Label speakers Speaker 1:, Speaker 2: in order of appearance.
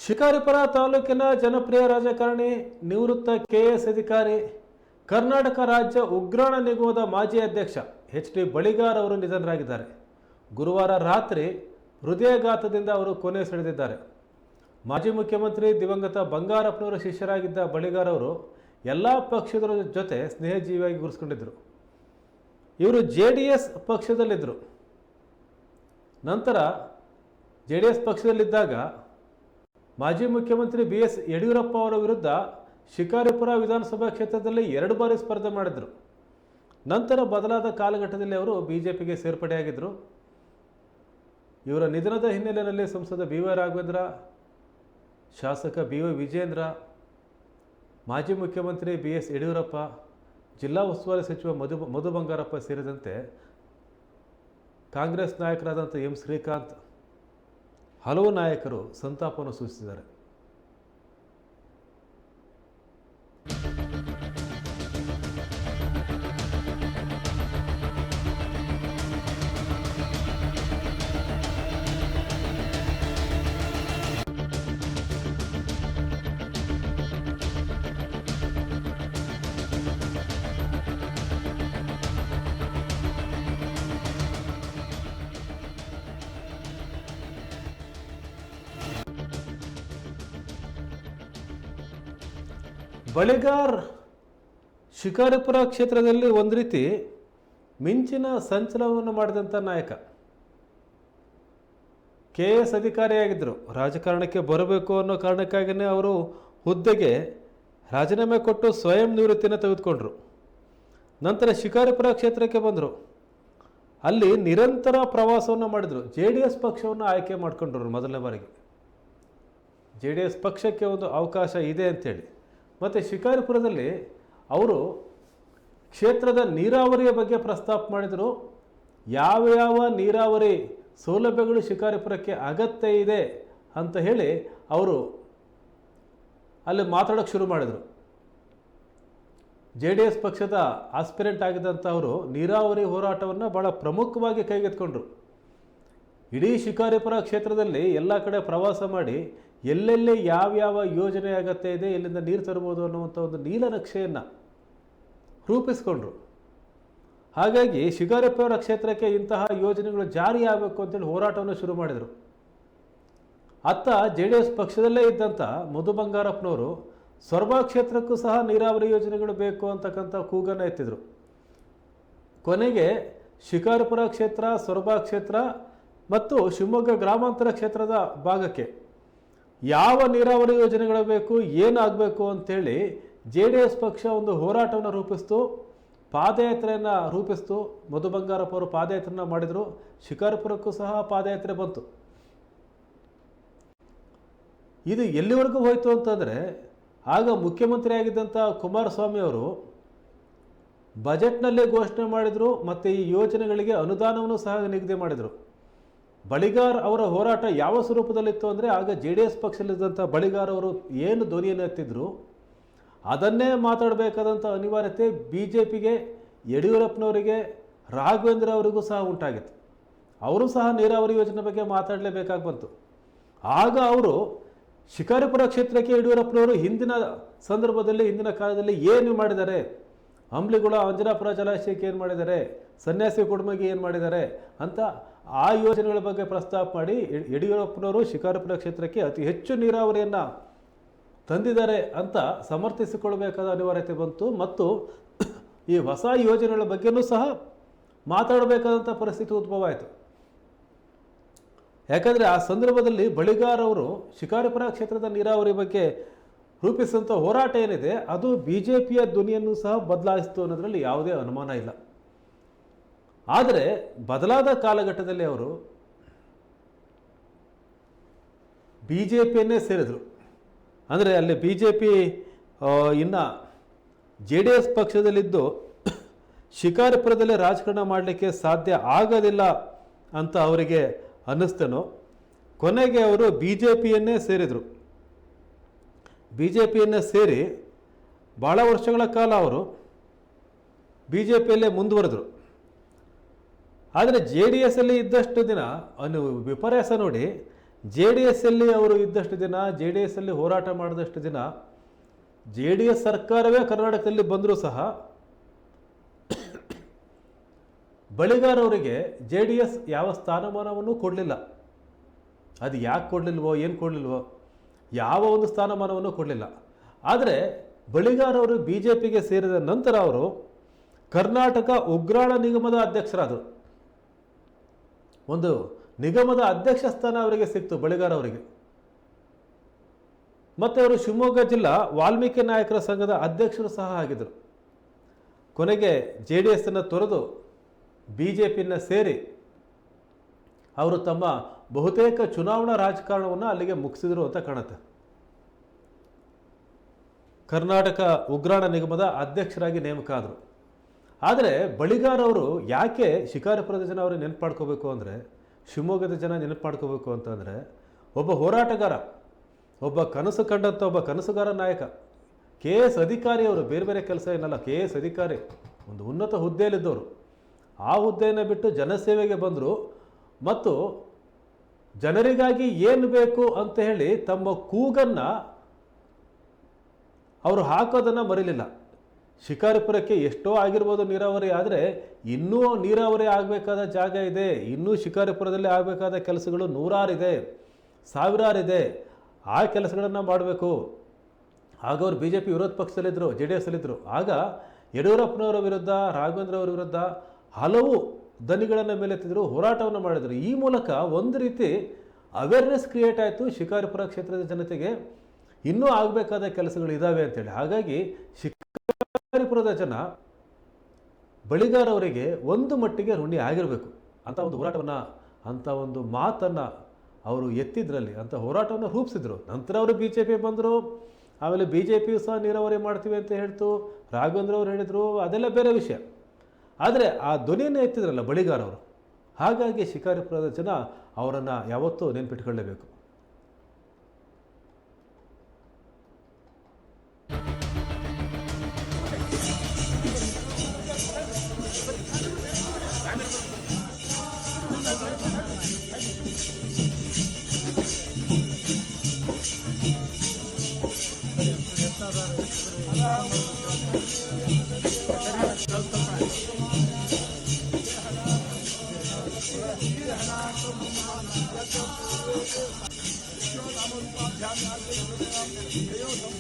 Speaker 1: ಶಿಕಾರಿಪುರ ತಾಲೂಕಿನ ಜನಪ್ರಿಯ ರಾಜಕಾರಣಿ ನಿವೃತ್ತ ಕೆಎಎಸ್ ಅಧಿಕಾರಿ ಕರ್ನಾಟಕ ರಾಜ್ಯ ಉಗ್ರಾಣ ನಿಗಮದ ಮಾಜಿ ಅಧ್ಯಕ್ಷ ಎಚ್.ಡಿ. ಬಳಿಗಾರ್ ಅವರು ನಿಧನರಾಗಿದ್ದಾರೆ. ಗುರುವಾರ ರಾತ್ರಿ ಹೃದಯಾಘಾತದಿಂದ ಅವರು ಕೊನೆಯುಸಿರೆಳೆದಿದ್ದಾರೆ. ಮಾಜಿ ಮುಖ್ಯಮಂತ್ರಿ ದಿವಂಗತ ಬಂಗಾರಪ್ಪನವರ ಶಿಷ್ಯರಾಗಿದ್ದ ಬಳಿಗಾರ್ ಅವರು ಎಲ್ಲ ಪಕ್ಷದವರ ಜೊತೆ ಸ್ನೇಹಜೀವಿಯಾಗಿ ಗುರುತಿಸಿಕೊಂಡಿದ್ದರು. ಇವರು JDS ಪಕ್ಷದಲ್ಲಿದ್ದರು. ನಂತರ JDS ಪಕ್ಷದಲ್ಲಿದ್ದಾಗ ಮಾಜಿ ಮುಖ್ಯಮಂತ್ರಿ BS ಯಡಿಯೂರಪ್ಪ ಅವರ ವಿರುದ್ಧ ಶಿಕಾರಿಪುರ ವಿಧಾನಸಭಾ ಕ್ಷೇತ್ರದಲ್ಲಿ 2 ಬಾರಿ ಸ್ಪರ್ಧೆ ಮಾಡಿದರು. ನಂತರ ಬದಲಾದ ಕಾಲಘಟ್ಟದಲ್ಲಿ ಅವರು BJPಗೆ ಸೇರ್ಪಡೆಯಾಗಿದ್ದರು. ಇವರ ನಿಧನದ ಹಿನ್ನೆಲೆಯಲ್ಲಿ ಸಂಸದ BY ರಾಘವೇಂದ್ರ, ಶಾಸಕ BY ವಿಜೇಂದ್ರ, ಮಾಜಿ ಮುಖ್ಯಮಂತ್ರಿ BS ಯಡಿಯೂರಪ್ಪ, ಜಿಲ್ಲಾ ಉಸ್ತುವಾರಿ ಸಚಿವ ಮಧು ಬಂಗಾರಪ್ಪ ಸೇರಿದಂತೆ ಕಾಂಗ್ರೆಸ್ ನಾಯಕರಾದಂಥ M. ಶ್ರೀಕಾಂತ್, ಹಲವು ನಾಯಕರು ಸಂತಾಪವನ್ನು ಸೂಚಿಸಿದ್ದಾರೆ. ಬಳಿಗಾರ್ ಶಿಕಾರಿಪುರ ಕ್ಷೇತ್ರದಲ್ಲಿ ಒಂದು ರೀತಿ ಮಿಂಚಿನ ಸಂಚಲನವನ್ನು ಮಾಡಿದಂಥ ನಾಯಕ. KS ಅಧಿಕಾರಿಯಾಗಿದ್ದರು. ರಾಜಕಾರಣಕ್ಕೆ ಬರಬೇಕು ಅನ್ನೋ ಕಾರಣಕ್ಕಾಗಿಯೇ ಅವರು ಹುದ್ದೆಗೆ ರಾಜೀನಾಮೆ ಕೊಟ್ಟು ಸ್ವಯಂ ನಿವೃತ್ತಿಯನ್ನು ತೆಗೆದುಕೊಂಡರು. ನಂತರ ಶಿಕಾರಿಪುರ ಕ್ಷೇತ್ರಕ್ಕೆ ಬಂದರು. ಅಲ್ಲಿ ನಿರಂತರ ಪ್ರವಾಸವನ್ನು ಮಾಡಿದರು. JDS ಪಕ್ಷವನ್ನು ಆಯ್ಕೆ ಮಾಡಿಕೊಂಡ್ರು. ಮೊದಲನೇ ಬಾರಿಗೆ JDS ಪಕ್ಷಕ್ಕೆ ಒಂದು ಅವಕಾಶ ಇದೆ ಅಂಥೇಳಿ. ಮತ್ತು ಶಿಕಾರಿಪುರದಲ್ಲಿ ಅವರು ಕ್ಷೇತ್ರದ ನೀರಾವರಿಯ ಬಗ್ಗೆ ಪ್ರಸ್ತಾಪ ಮಾಡಿದರು. ಯಾವ ನೀರಾವರಿ ಸೌಲಭ್ಯಗಳು ಶಿಕಾರಿಪುರಕ್ಕೆ ಅಗತ್ಯ ಇದೆ ಅಂತ ಹೇಳಿ ಅವರು ಅಲ್ಲಿ ಮಾತಾಡೋಕ್ಕೆ ಶುರು ಮಾಡಿದರು. JDS ಪಕ್ಷದ ಆಸ್ಪಿರೆಂಟ್ ಆಗಿದ್ದಂಥ ಅವರು ನೀರಾವರಿ ಹೋರಾಟವನ್ನು ಭಾಳ ಪ್ರಮುಖವಾಗಿ ಕೈಗೆತ್ತಿಕೊಂಡ್ರು. ಇಡೀ ಶಿಕಾರಿಪುರ ಕ್ಷೇತ್ರದಲ್ಲಿ ಎಲ್ಲ ಕಡೆ ಪ್ರವಾಸ ಮಾಡಿ ಎಲ್ಲೆಲ್ಲಿ ಯಾವ ಯೋಜನೆ ಅಗತ್ಯ ಇದೆ, ಎಲ್ಲಿಂದ ನೀರು ತರ್ಬೋದು ಅನ್ನುವಂಥ ಒಂದು ನೀಲನಕ್ಷೆಯನ್ನು ರೂಪಿಸ್ಕೊಂಡ್ರು. ಹಾಗಾಗಿ ಶಿಕಾರಿಪುರ ಕ್ಷೇತ್ರಕ್ಕೆ ಇಂತಹ ಯೋಜನೆಗಳು ಜಾರಿಯಾಗಬೇಕು ಅಂತೇಳಿ ಹೋರಾಟವನ್ನು ಶುರು ಮಾಡಿದರು. ಅತ್ತ JDS ಪಕ್ಷದಲ್ಲೇ ಇದ್ದಂಥ ಮಧು ಬಂಗಾರಪ್ಪನವರು ಸೊರಬ ಕ್ಷೇತ್ರಕ್ಕೂ ಸಹ ನೀರಾವರಿ ಯೋಜನೆಗಳು ಬೇಕು ಅಂತಕ್ಕಂಥ ಕೂಗನ್ನು ಎತ್ತಿದರು. ಕೊನೆಗೆ ಶಿಕಾರಿಪುರ ಕ್ಷೇತ್ರ, ಸೊರಬ ಕ್ಷೇತ್ರ ಮತ್ತು ಶಿವಮೊಗ್ಗ ಗ್ರಾಮಾಂತರ ಕ್ಷೇತ್ರದ ಭಾಗಕ್ಕೆ ಯಾವ ನೀರಾವರಿ ಯೋಜನೆಗಳು ಬೇಕು, ಏನಾಗಬೇಕು ಅಂಥೇಳಿ JDS ಪಕ್ಷ ಒಂದು ಹೋರಾಟವನ್ನು ರೂಪಿಸ್ತು, ಪಾದಯಾತ್ರೆಯನ್ನು ರೂಪಿಸ್ತು. ಮಧು ಬಂಗಾರಪ್ಪ ಅವರು ಪಾದಯಾತ್ರೆಯನ್ನು ಮಾಡಿದರು. ಶಿಕಾರಿಪುರಕ್ಕೂ ಸಹ ಪಾದಯಾತ್ರೆ ಬಂತು. ಇದು ಎಲ್ಲಿವರೆಗೂ ಹೋಯಿತು ಅಂತಂದರೆ, ಆಗ ಮುಖ್ಯಮಂತ್ರಿ ಆಗಿದ್ದಂಥ ಕುಮಾರಸ್ವಾಮಿ ಅವರು ಬಜೆಟ್ನಲ್ಲೇ ಘೋಷಣೆ ಮಾಡಿದರು ಮತ್ತು ಈ ಯೋಜನೆಗಳಿಗೆ ಅನುದಾನವನ್ನು ಸಹ ನಿಗದಿ ಮಾಡಿದರು. ಬಳಿಗಾರ್ ಅವರ ಹೋರಾಟ ಯಾವ ಸ್ವರೂಪದಲ್ಲಿತ್ತು ಅಂದರೆ, ಆಗ JDS ಪಕ್ಷದಲ್ಲಿದ್ದಂಥ ಬಳಿಗಾರ್ ಅವರು ಏನು ಧ್ವನಿಯನ್ನು ಎತ್ತಿದ್ರು ಅದನ್ನೇ ಮಾತಾಡಬೇಕಾದಂಥ ಅನಿವಾರ್ಯತೆ BJPಗೆ, ಯಡಿಯೂರಪ್ಪನವರಿಗೆ, ರಾಘವೇಂದ್ರ ಅವರಿಗೂ ಸಹ ಉಂಟಾಗಿತ್ತು. ಅವರು ಸಹ ನೀರಾವರಿ ಯೋಜನೆ ಬಗ್ಗೆ ಮಾತಾಡಲೇಬೇಕಾಗಿ ಬಂತು. ಆಗ ಅವರು ಶಿಕಾರಿಪುರ ಕ್ಷೇತ್ರಕ್ಕೆ ಯಡಿಯೂರಪ್ಪನವರು ಹಿಂದಿನ ಕಾಲದಲ್ಲಿ ಏನು ಮಾಡಿದ್ದಾರೆ, ಅಂಬ್ಲಿಗುಳ ಅಂಜನಾಪುರ ಜಲಾಶಯಕ್ಕೆ ಏನು ಮಾಡಿದ್ದಾರೆ, ಸನ್ಯಾಸಿ ಕುಟುಂಬಕ್ಕೆ ಏನು ಮಾಡಿದ್ದಾರೆ ಅಂತ ಆ ಯೋಜನೆಗಳ ಬಗ್ಗೆ ಪ್ರಸ್ತಾಪ ಮಾಡಿ ಯಡಿಯೂರಪ್ಪನವರು ಶಿಕಾರಿಪುರ ಕ್ಷೇತ್ರಕ್ಕೆ ಅತಿ ಹೆಚ್ಚು ನೀರಾವರಿಯನ್ನು ತಂದಿದ್ದಾರೆ ಅಂತ ಸಮರ್ಥಿಸಿಕೊಳ್ಬೇಕಾದ ಅನಿವಾರ್ಯತೆ ಬಂತು. ಮತ್ತು ಈ ಹೊಸ ಯೋಜನೆಗಳ ಬಗ್ಗೆಯೂ ಸಹ ಮಾತಾಡಬೇಕಾದಂಥ ಪರಿಸ್ಥಿತಿ ಉದ್ಭವ ಆಯಿತು. ಯಾಕಂದರೆ ಆ ಸಂದರ್ಭದಲ್ಲಿ ಬಳಿಗಾರ್ ಅವರು ಶಿಕಾರಿಪುರ ಕ್ಷೇತ್ರದ ನೀರಾವರಿ ಬಗ್ಗೆ ರೂಪಿಸಿದಂಥ ಹೋರಾಟ ಏನಿದೆ ಅದು BJPಯ ಧ್ವನಿಯನ್ನು ಸಹ ಬದಲಾಯಿಸಿತು ಅನ್ನೋದರಲ್ಲಿ ಯಾವುದೇ ಅನುಮಾನ ಇಲ್ಲ. ಆದರೆ ಬದಲಾದ ಕಾಲಘಟ್ಟದಲ್ಲಿ ಅವರು BJPಯನ್ನೇ ಸೇರಿದರು. ಅಂದರೆ ಅಲ್ಲಿ BJP ಇನ್ನು JDS ಪಕ್ಷದಲ್ಲಿದ್ದು ಶಿಕಾರಿಪುರದಲ್ಲಿ ರಾಜಕಾರಣ ಮಾಡಲಿಕ್ಕೆ ಸಾಧ್ಯ ಆಗೋದಿಲ್ಲ ಅಂತ ಅವರಿಗೆ ಅನ್ನಿಸ್ತೇನೋ, ಕೊನೆಗೆ ಅವರು BJPಯನ್ನೇ ಸೇರಿದರು. BJPಯನ್ನೇ ಸೇರಿ ಭಾಳ ವರ್ಷಗಳ ಕಾಲ ಅವರು BJPಯಲ್ಲೇ ಮುಂದುವರೆದರು. ಆದರೆ JDS ಅಲ್ಲಿ ಇದ್ದಷ್ಟು ದಿನ ವಿಪರ್ಯಾಸ ನೋಡಿ ಜೆ ಡಿ ಎಸ್ ಅಲ್ಲಿ ಅವರು ಇದ್ದಷ್ಟು ದಿನ, ಜೆ ಡಿ ಎಸ್ ಅಲ್ಲಿ ಹೋರಾಟ ಮಾಡಿದಷ್ಟು ದಿನ, ಜೆ ಡಿ ಎಸ್ ಸರ್ಕಾರವೇ ಕರ್ನಾಟಕದಲ್ಲಿ ಬಂದರೂ ಸಹ ಬಳಿಗಾರ್ ಅವರಿಗೆ ಜೆ ಡಿ ಎಸ್ ಯಾವ ಸ್ಥಾನಮಾನವನ್ನು ಕೊಡಲಿಲ್ಲ. ಅದು ಯಾಕೆ ಕೊಡಲಿಲ್ವೋ, ಏನು ಕೊಡಲಿಲ್ವೋ, ಯಾವ ಒಂದು ಸ್ಥಾನಮಾನವನ್ನು ಕೊಡಲಿಲ್ಲ. ಆದರೆ ಬಳಿಗಾರ್ ಅವರು ಬಿ ಜೆ ಪಿಗೆ ಸೇರಿದ ನಂತರ ಅವರು ಕರ್ನಾಟಕ ಉಗ್ರಾಣ ನಿಗಮದ ಅಧ್ಯಕ್ಷರಾದರು. ಒಂದು ನಿಗಮದ ಅಧ್ಯಕ್ಷ ಸ್ಥಾನ ಅವರಿಗೆ ಸಿಕ್ತು ಬಳಿಗಾರ್ ಅವರಿಗೆ. ಮತ್ತು ಅವರು ಶಿವಮೊಗ್ಗ ಜಿಲ್ಲಾ ವಾಲ್ಮೀಕಿ ನಾಯಕರ ಸಂಘದ ಅಧ್ಯಕ್ಷರು ಸಹ ಆಗಿದ್ದರು. ಕೊನೆಗೆ ಜೆ ಡಿ ಎಸ್ ಅನ್ನು ತೊರೆದು ಬಿ ಜೆ ಪಿಯನ್ನು ಸೇರಿ ಅವರು ತಮ್ಮ ಬಹುತೇಕ ಚುನಾವಣಾ ರಾಜಕಾರಣವನ್ನು ಅಲ್ಲಿಗೆ ಮುಗಿಸಿದರು ಅಂತ ಕಾಣುತ್ತೆ. ಕರ್ನಾಟಕ ಉಗ್ರಾಣ ನಿಗಮದ ಅಧ್ಯಕ್ಷರಾಗಿ ನೇಮಕ ಆದರು. ಆದರೆ ಬಳಿಗಾರ್ ಅವರು ಯಾಕೆ ಶಿಕಾರಿಪುರದ ಜನ ಅವರು ನೆನಪು ಮಾಡ್ಕೋಬೇಕು ಅಂದರೆ, ಶಿವಮೊಗ್ಗದ ಜನ ನೆನಪು ಮಾಡ್ಕೋಬೇಕು ಅಂತಂದರೆ, ಒಬ್ಬ ಹೋರಾಟಗಾರ, ಒಬ್ಬ ಕನಸು ಕಂಡಂಥ ಒಬ್ಬ ಕನಸುಗಾರ ನಾಯಕ, ಕೆ ಎಸ್ ಅಧಿಕಾರಿ ಅವರು, ಬೇರೆ ಬೇರೆ ಕೆಲಸ ಏನಲ್ಲ, ಕೆ ಎಸ್ ಅಧಿಕಾರಿ, ಒಂದು ಉನ್ನತ ಹುದ್ದೆಯಲ್ಲಿದ್ದವರು. ಆ ಹುದ್ದೆಯನ್ನು ಬಿಟ್ಟು ಜನಸೇವೆಗೆ ಬಂದರು ಮತ್ತು ಜನರಿಗಾಗಿ ಏನು ಬೇಕು ಅಂತ ಹೇಳಿ ತಮ್ಮ ಕೂಗನ್ನು ಅವರು ಹಾಕೋದನ್ನು ಮರಿಲಿಲ್ಲ. ಶಿಕಾರಿಪುರಕ್ಕೆ ಎಷ್ಟೋ ಆಗಿರ್ಬೋದು ನೀರಾವರಿ, ಆದರೆ ಇನ್ನೂ ನೀರಾವರಿ ಆಗಬೇಕಾದ ಜಾಗ ಇದೆ, ಇನ್ನೂ ಶಿಕಾರಿಪುರದಲ್ಲಿ ಆಗಬೇಕಾದ ಕೆಲಸಗಳು ನೂರಾರಿದೆ, ಸಾವಿರಾರಿದೆ. ಆ ಕೆಲಸಗಳನ್ನು ಮಾಡಬೇಕು. ಆಗ ಅವರು ಬಿ ಜೆ ಪಿ ವಿರೋಧ ಪಕ್ಷದಲ್ಲಿದ್ದರು, ಜೆ ಡಿ ಎಸ್ ಅಲ್ಲಿದ್ದರು. ಆಗ ಯಡಿಯೂರಪ್ಪನವರ ವಿರುದ್ಧ, ರಾಘವೇಂದ್ರ ಅವರ ವಿರುದ್ಧ ಹಲವು ದನಿಗಳನ್ನು ಮೇಲೆತ್ತಿದ್ರು, ಹೋರಾಟವನ್ನು ಮಾಡಿದರು. ಈ ಮೂಲಕ ಒಂದು ರೀತಿ ಅವೇರ್ನೆಸ್ ಕ್ರಿಯೇಟ್ ಆಯಿತು ಶಿಕಾರಿಪುರ ಕ್ಷೇತ್ರದ ಜನತೆಗೆ, ಇನ್ನೂ ಆಗಬೇಕಾದ ಕೆಲಸಗಳಿದ್ದಾವೆ ಅಂತೇಳಿ. ಹಾಗಾಗಿ ಶಿಕಾರಿಪುರದ ಜನ ಬಳಿಗಾರ್ ಅವರಿಗೆ ಒಂದು ಮಟ್ಟಿಗೆ ಋಣಿ ಆಗಿರಬೇಕು. ಅಂಥ ಒಂದು ಹೋರಾಟವನ್ನು, ಅಂಥ ಒಂದು ಮಾತನ್ನು ಅವರು ಎತ್ತಿದ್ರಲ್ಲಿ, ಅಂಥ ಹೋರಾಟವನ್ನು ರೂಪಿಸಿದ್ರು. ನಂತರ ಅವರು ಬಿ ಜೆ ಪಿ ಬಂದರು. ಆಮೇಲೆ ಬಿ ಜೆ ಪಿಯು ಸಹ ನೀರಾವರಿ ಮಾಡ್ತೀವಿ ಅಂತ ಹೇಳ್ತು, ರಾಘವೇಂದ್ರ ಅವರು ಹೇಳಿದರು, ಅದೆಲ್ಲ ಬೇರೆ ವಿಷಯ. ಆದರೆ ಆ ಧ್ವನಿಯನ್ನು ಎತ್ತಿದ್ರಲ್ಲ ಬಳಿಗಾರ್ ಅವರು, ಹಾಗಾಗಿ ಶಿಕಾರಿಪುರದ ಜನ ಅವರನ್ನು ಯಾವತ್ತೂ ನೆನಪಿಟ್ಕೊಳ್ಳೇಬೇಕು.
Speaker 2: ध्यान